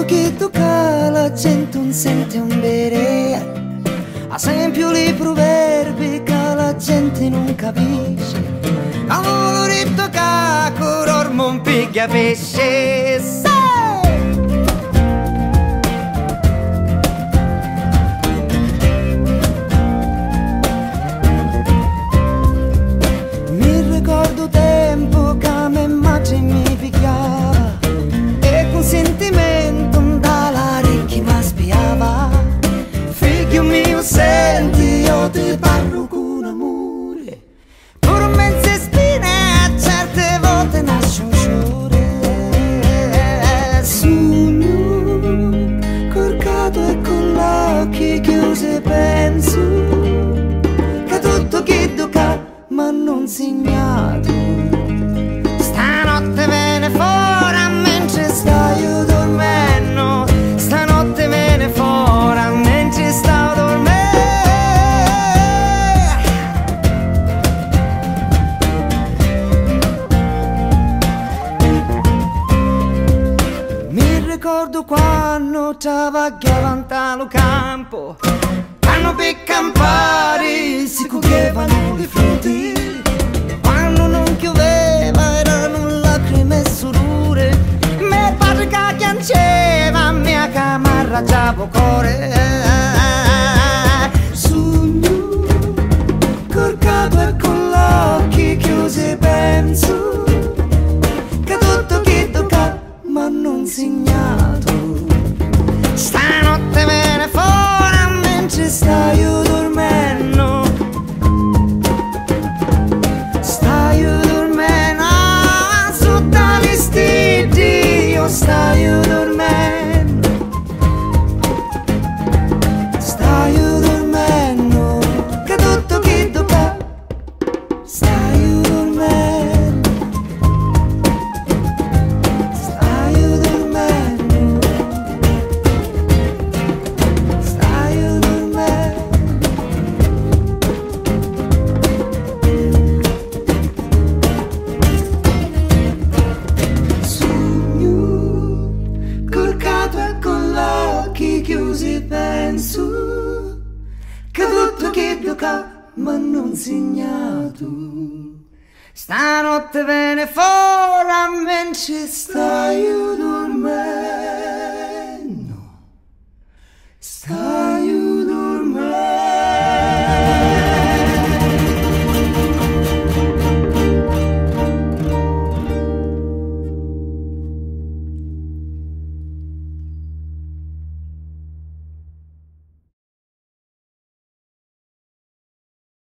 che tocca la gente non sente un bere. Ad esempio i proverbi che la gente non capisce. Avevo detto che corormo un picchia pesce. Mi ricordo tempo che a me madre mi picchiava e con sentimento dall'orecchio mi spiava. Figlio mio senti, io ti parlo con amore, pur mezze spine a certe volte nasce un sciore. Sogno corcato e con gli occhi chiusi penso che tutto che tocca ma non segnato. Stanotte viene fuori mentre stai dormendo, stanotte viene fuori mentre stavo dormendo. Mi ricordo quando travagliavo al campo, quando per campare si cuocevano le frutti, quando non pioveva erano lacrime e surure, mio padre che piangeva, mia camarra già cuore. Sogno corcato e con gli occhi chiusi penso che tutto che tocca ma non segnato. Stanotte viene fuori mentre stai dormendo, stai dormendo sotto i vestiti, io stai dormendo, stai dormendo, che tutto che tocca, stai dormendo, stai dormendo, stai dormendo. Sogno corcato e con gli occhi chiusi penso che tutto che tocca ma non segnato. Stanotte viene fuori mentre stai dormendo.